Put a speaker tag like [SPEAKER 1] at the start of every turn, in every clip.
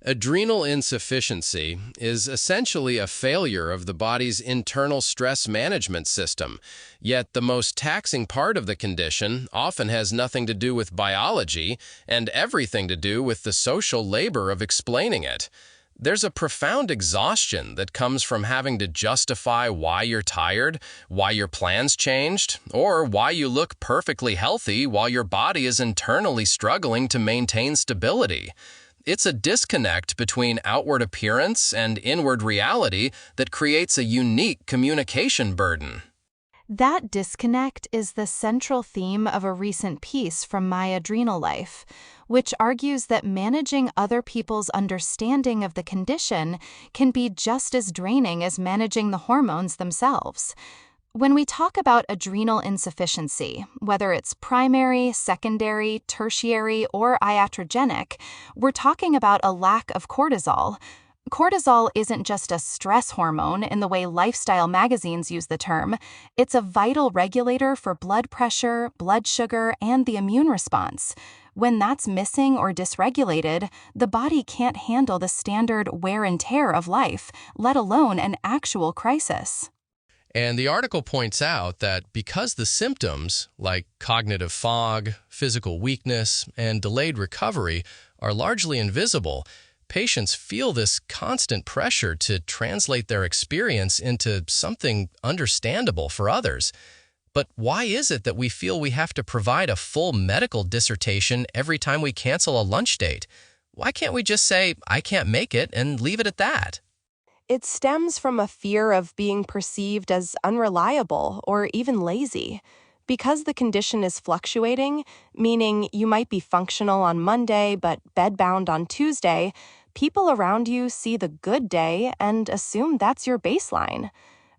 [SPEAKER 1] Adrenal insufficiency is essentially a failure of the body's internal stress management system, yet the most taxing part of the condition often has nothing to do with biology and everything to do with the social labor of explaining it. There's a profound exhaustion that comes from having to justify why you're tired, why your plans changed, or why you look perfectly healthy while your body is internally struggling to maintain stability. It's a disconnect between outward appearance and inward reality that creates a unique communication burden.
[SPEAKER 2] That disconnect is the central theme of a recent piece from My Adrenal Life, which argues that managing other people's understanding of the condition can be just as draining as managing the hormones themselves. When we talk about adrenal insufficiency, whether it's primary, secondary, tertiary, or iatrogenic, we're talking about a lack of cortisol. Cortisol isn't just a stress hormone in the way lifestyle magazines use the term. It's a vital regulator for blood pressure, blood sugar, and the immune response. When that's missing or dysregulated, the body can't handle the standard wear and tear of life, let alone an actual crisis.
[SPEAKER 1] And the article points out that because the symptoms, like cognitive fog, physical weakness, and delayed recovery, are largely invisible, patients feel this constant pressure to translate their experience into something understandable for others. But why is it that we feel we have to provide a full medical dissertation every time we cancel a lunch date? Why can't we just say, "I can't make it," and leave it at that?
[SPEAKER 3] It stems from a fear of being perceived as unreliable or even lazy. Because the condition is fluctuating, meaning you might be functional on Monday but bedbound on Tuesday, people around you see the good day and assume that's your baseline.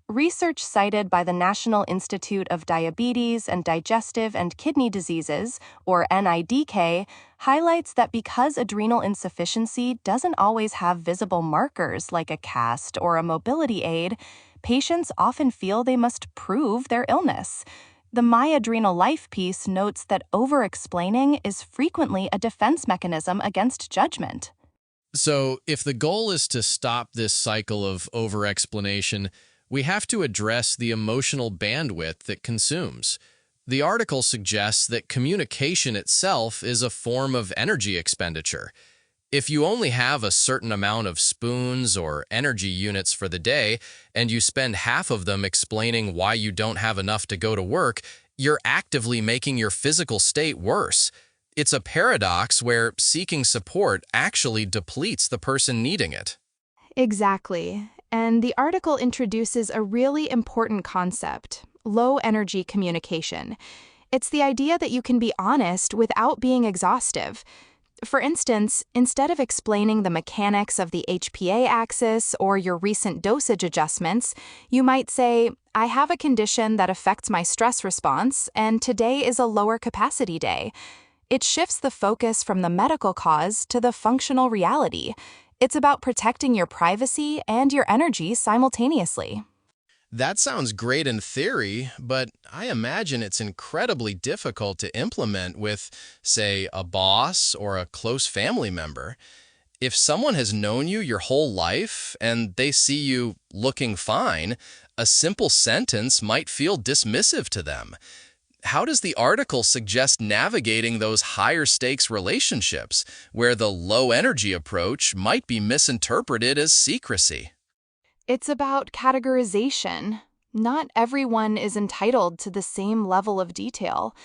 [SPEAKER 3] Research cited by the National Institute of Diabetes and Digestive and Kidney Diseases, or NIDK, highlights that because adrenal insufficiency doesn't always have visible markers like a cast or a mobility aid, patients often feel they must prove their illness. The My Adrenal Life piece notes that over-explaining is frequently a defense mechanism against judgment.
[SPEAKER 1] So, if the goal is to stop this cycle of over-explanation, we have to address the emotional bandwidth that consumes. The article suggests that communication itself is a form of energy expenditure. If you only have a certain amount of spoons or energy units for the day, and you spend half of them explaining why you don't have enough to go to work, you're actively making your physical state worse. It's a paradox where seeking support actually depletes the person needing it.
[SPEAKER 2] Exactly. And the article introduces a really important concept: low-energy communication. It's the idea that you can be honest without being exhaustive. For instance, instead of explaining the mechanics of the HPA axis or your recent dosage adjustments, you might say, "I have a condition that affects my stress response, and today is a lower capacity day." It shifts the focus from the medical cause to the functional reality. It's about protecting your privacy and your energy simultaneously.
[SPEAKER 1] That sounds great in theory, but I imagine it's incredibly difficult to implement with, say, a boss or a close family member. If someone has known you your whole life and they see you looking fine, a simple sentence might feel dismissive to them. How does the article suggest navigating those higher stakes relationships where the low energy approach might be misinterpreted as secrecy?
[SPEAKER 2] It's about categorization. Not everyone is entitled to the same level of detail.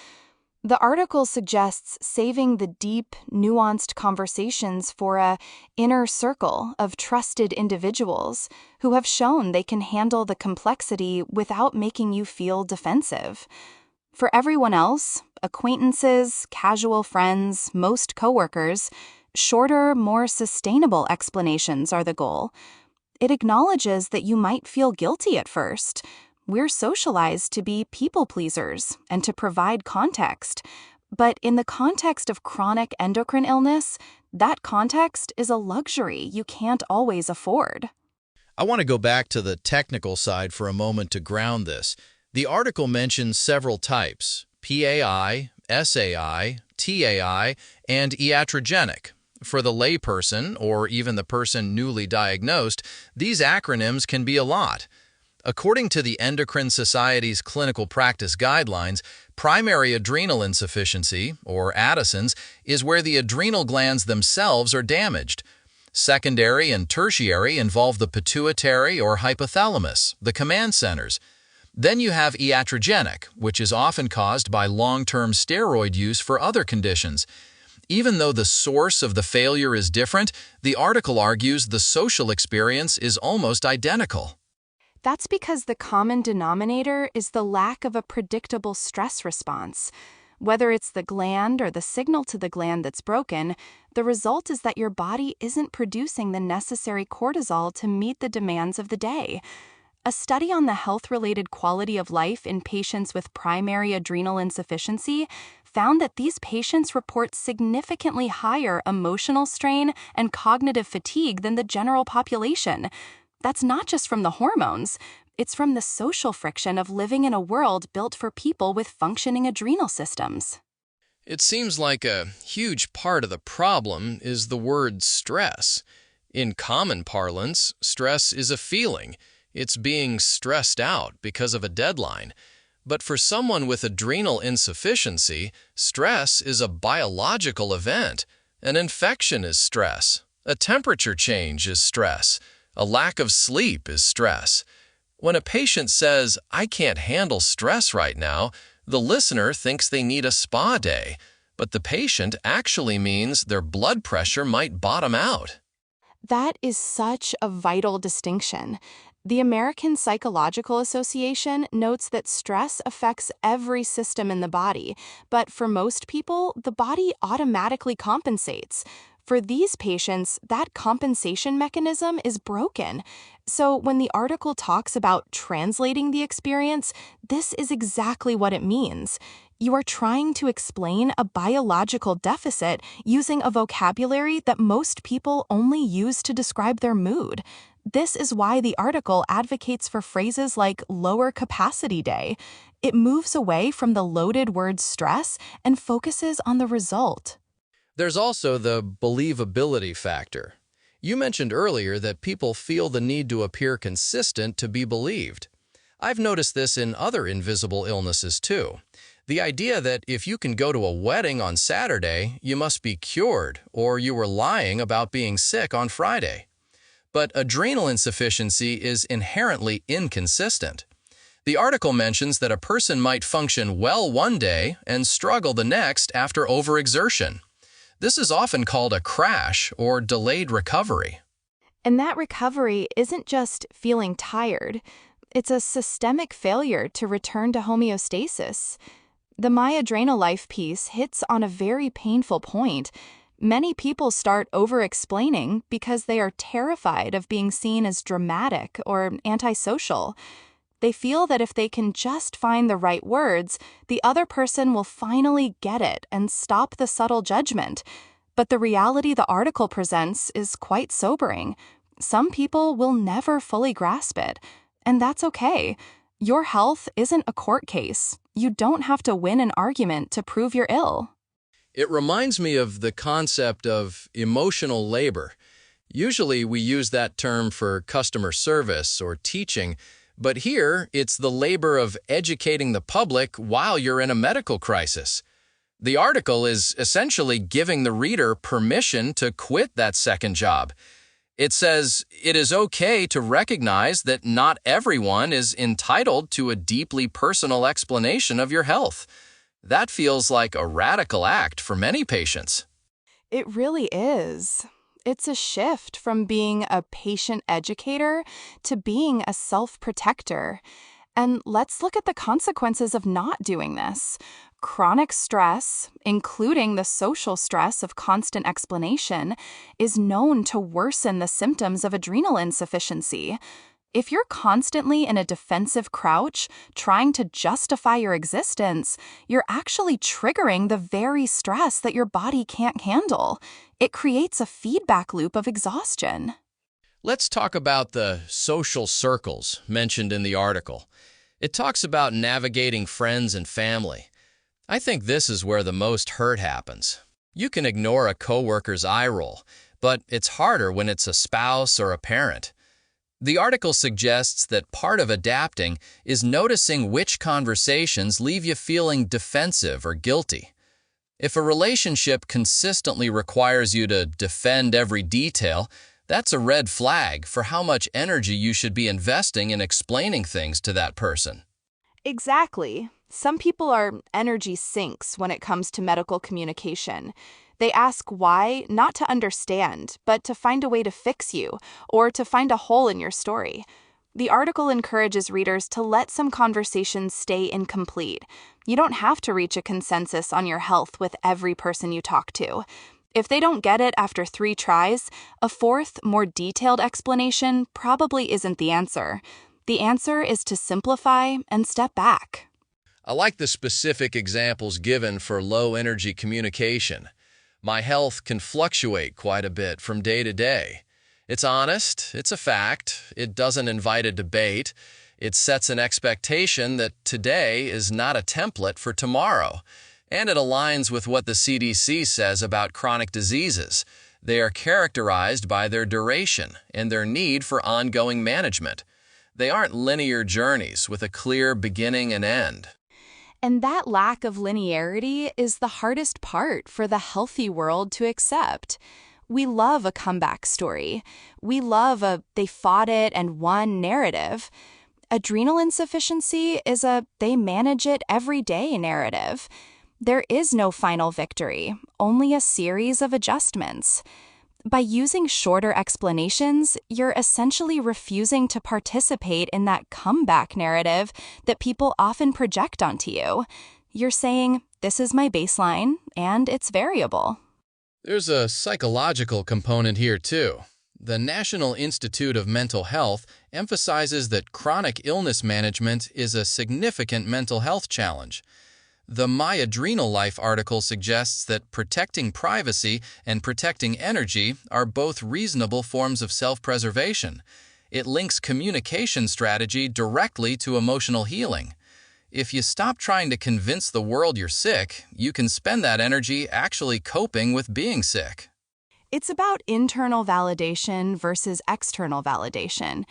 [SPEAKER 2] The article suggests saving the deep, nuanced conversations for a inner circle of trusted individuals who have shown they can handle the complexity without making you feel defensive. For everyone else, acquaintances, casual friends, most coworkers, shorter, more sustainable explanations are the goal. It acknowledges that you might feel guilty at first. We're socialized to be people pleasers and to provide context. But in the context of chronic endocrine illness, that context is a luxury you can't always afford.
[SPEAKER 4] I want to go back to the technical side for a moment to ground this. The article mentions several types: PAI, SAI, TAI, and iatrogenic. For the layperson, or even the person newly diagnosed, these acronyms can be a lot. According to the Endocrine Society's clinical practice guidelines, primary adrenal insufficiency, or Addison's, is where the adrenal glands themselves are damaged. Secondary and tertiary involve the pituitary or hypothalamus, the command centers. Then you have iatrogenic, which is often caused by long-term steroid use for other conditions. Even though the source of the failure is different, the article argues the social experience is almost identical.
[SPEAKER 2] That's because the common denominator is the lack of a predictable stress response. Whether it's the gland or the signal to the gland that's broken, the result is that your body isn't producing the necessary cortisol to meet the demands of the day. A study on the health-related quality of life in patients with primary adrenal insufficiency found that these patients report significantly higher emotional strain and cognitive fatigue than the general population. That's not just from the hormones. It's from the social friction of living in a world built for people with functioning adrenal systems.
[SPEAKER 1] It seems like a huge part of the problem is the word stress. In common parlance, stress is a feeling. It's being stressed out because of a deadline. But for someone with adrenal insufficiency, stress is a biological event. An infection is stress. A temperature change is stress. A lack of sleep is stress. When a patient says, "I can't handle stress right now," the listener thinks they need a spa day, but the patient actually means their blood pressure might bottom out.
[SPEAKER 2] That is such a vital distinction. The American Psychological Association notes that stress affects every system in the body, but for most people, the body automatically compensates. For these patients, that compensation mechanism is broken. So when the article talks about translating the experience, this is exactly what it means. You are trying to explain a biological deficit using a vocabulary that most people only use to describe their mood. This is why the article advocates for phrases like lower capacity day. It moves away from the loaded word stress and focuses on the result.
[SPEAKER 1] There's also the believability factor. You mentioned earlier that people feel the need to appear consistent to be believed. I've noticed this in other invisible illnesses too. The idea that if you can go to a wedding on Saturday, you must be cured, or you were lying about being sick on Friday. But adrenal insufficiency is inherently inconsistent. The article mentions that a person might function well one day and struggle the next after overexertion. This is often called a crash or delayed recovery.
[SPEAKER 2] And that recovery isn't just feeling tired. It's a systemic failure to return to homeostasis. The My Adrenal Life piece hits on a very painful point. Many people start over-explaining because they are terrified of being seen as dramatic or antisocial. They feel that if they can just find the right words, the other person will finally get it and stop the subtle judgment. But the reality the article presents is quite sobering. Some people will never fully grasp it, and that's okay. Your health isn't a court case. You don't have to win an argument to prove you're ill.
[SPEAKER 1] It reminds me of the concept of emotional labor. Usually we use that term for customer service or teaching, but here it's the labor of educating the public while you're in a medical crisis. The article is essentially giving the reader permission to quit that second job. It says it is okay to recognize that not everyone is entitled to a deeply personal explanation of your health. That feels like a radical act for many patients.
[SPEAKER 2] It really is. It's a shift from being a patient educator to being a self-protector. And let's look at the consequences of not doing this. Chronic stress, including the social stress of constant explanation, is known to worsen the symptoms of adrenal insufficiency. If you're constantly in a defensive crouch, trying to justify your existence, you're actually triggering the very stress that your body can't handle. It creates a feedback loop of exhaustion.
[SPEAKER 1] Let's talk about the social circles mentioned in the article. It talks about navigating friends and family. I think this is where the most hurt happens.
[SPEAKER 4] You can ignore a coworker's eye roll, but it's harder when it's a spouse or a parent. The article suggests that part of adapting is noticing which conversations leave you feeling defensive or guilty. If a relationship consistently requires you to defend every detail, that's a red flag for how much energy you should be investing in explaining things to that person.
[SPEAKER 2] Exactly. Some people are energy sinks when it comes to medical communication. They ask why, not to understand, but to find a way to fix you or to find a hole in your story. The article encourages readers to let some conversations stay incomplete. You don't have to reach a consensus on your health with every person you talk to. If they don't get it after 3 tries, a fourth, more detailed explanation probably isn't the answer. The answer is to simplify and step back.
[SPEAKER 4] I like the specific examples given for low-energy communication. My health can fluctuate quite a bit from day to day. It's honest, it's a fact, it doesn't invite a debate, it sets an expectation that today is not a template for tomorrow, and it aligns with what the CDC says about chronic diseases. They are characterized by their duration and their need for ongoing management. They aren't linear journeys with a clear beginning and end.
[SPEAKER 2] And that lack of linearity is the hardest part for the healthy world to accept. We love a comeback story. We love a they fought it and won narrative. Adrenal insufficiency is a they manage it every day narrative. There is no final victory, only a series of adjustments. By using shorter explanations, you're essentially refusing to participate in that comeback narrative that people often project onto you. You're saying, this is my baseline, and it's variable.
[SPEAKER 4] There's a psychological component here, too. The National Institute of Mental Health emphasizes that chronic illness management is a significant mental health challenge. The My Adrenal Life article suggests that protecting privacy and protecting energy are both reasonable forms of self-preservation. It links communication strategy directly to emotional healing. If you stop trying to convince the world you're sick, you can spend that energy actually coping with being sick.
[SPEAKER 2] It's about internal validation versus external validation.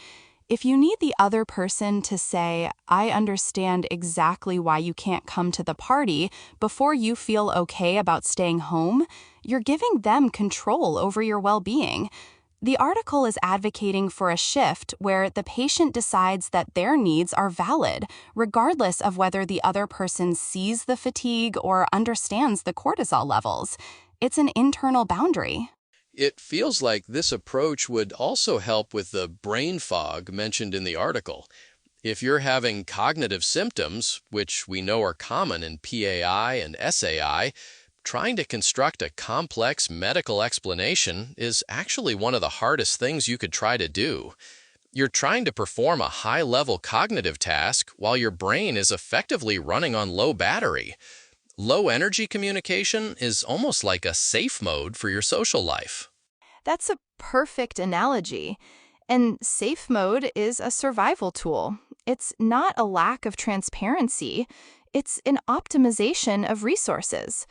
[SPEAKER 2] If you need the other person to say, I understand exactly why you can't come to the party before you feel okay about staying home, you're giving them control over your well-being. The article is advocating for a shift where the patient decides that their needs are valid, regardless of whether the other person sees the fatigue or understands the cortisol levels. It's an internal boundary.
[SPEAKER 1] It feels like this approach would also help with the brain fog mentioned in the article. If you're having cognitive symptoms, which we know are common in PAI and SAI, trying to construct a complex medical explanation is actually one of the hardest things you could try to do. You're trying to perform a high-level cognitive task while your brain is effectively running on low battery. Low-energy communication is almost like a safe mode for your social life.
[SPEAKER 2] That's a perfect analogy. And safe mode is a survival tool. It's not a lack of transparency. It's an optimization of resources.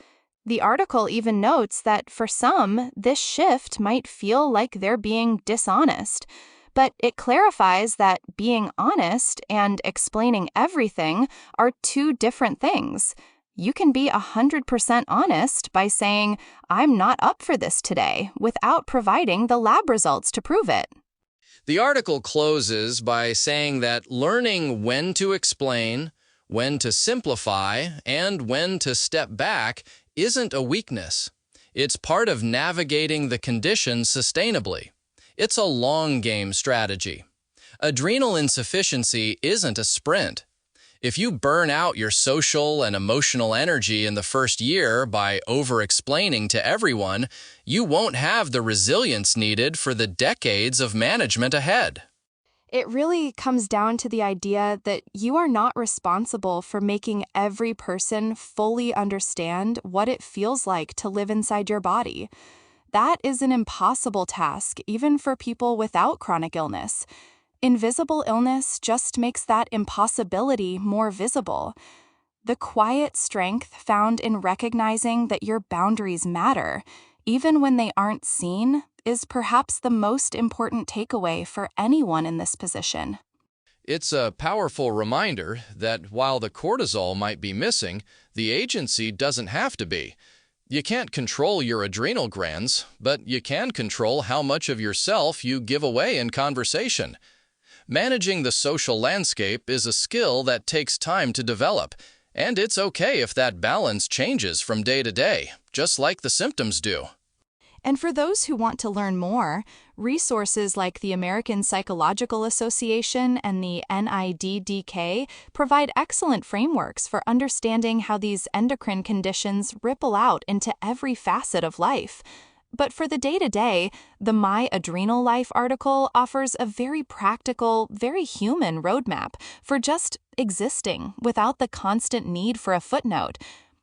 [SPEAKER 2] The article even notes that for some, this shift might feel like they're being dishonest. But it clarifies that being honest and explaining everything are 2 different things. You can be 100% honest by saying, I'm not up for this today, without providing the lab results to prove it.
[SPEAKER 1] The article closes by saying that learning when to explain, when to simplify, and when to step back isn't a weakness. It's part of navigating the condition sustainably. It's a long-game strategy. Adrenal insufficiency isn't a sprint. If you burn out your social and emotional energy in the first year by over-explaining to everyone, you won't have the resilience needed for the decades of management ahead.
[SPEAKER 2] It really comes down to the idea that you are not responsible for making every person fully understand what it feels like to live inside your body. That is an impossible task, even for people without chronic illness. Invisible illness just makes that impossibility more visible. The quiet strength found in recognizing that your boundaries matter, even when they aren't seen, is perhaps the most important takeaway for anyone in this position.
[SPEAKER 1] It's a powerful reminder that while the cortisol might be missing, the agency doesn't have to be. You can't control your adrenal glands, but you can control how much of yourself you give away in conversation. Managing the social landscape is a skill that takes time to develop, and it's okay if that balance changes from day to day, just like the symptoms do.
[SPEAKER 2] And for those who want to learn more, resources like the American Psychological Association and the NIDDK provide excellent frameworks for understanding how these endocrine conditions ripple out into every facet of life. But for the day-to-day, the My Adrenal Life article offers a very practical, very human roadmap for just existing without the constant need for a footnote.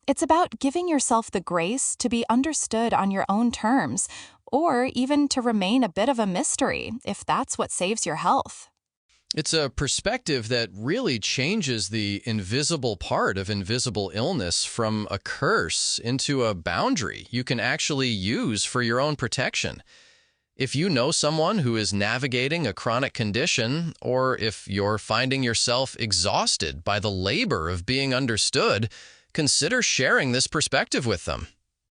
[SPEAKER 2] It's about giving yourself the grace to be understood on your own terms, or even to remain a bit of a mystery, if that's what saves your health.
[SPEAKER 1] It's a perspective that really changes the invisible part of invisible illness from a curse into a boundary you can actually use for your own protection. If you know someone who is navigating a chronic condition, or if you're finding yourself exhausted by the labor of being understood, consider sharing this perspective with them.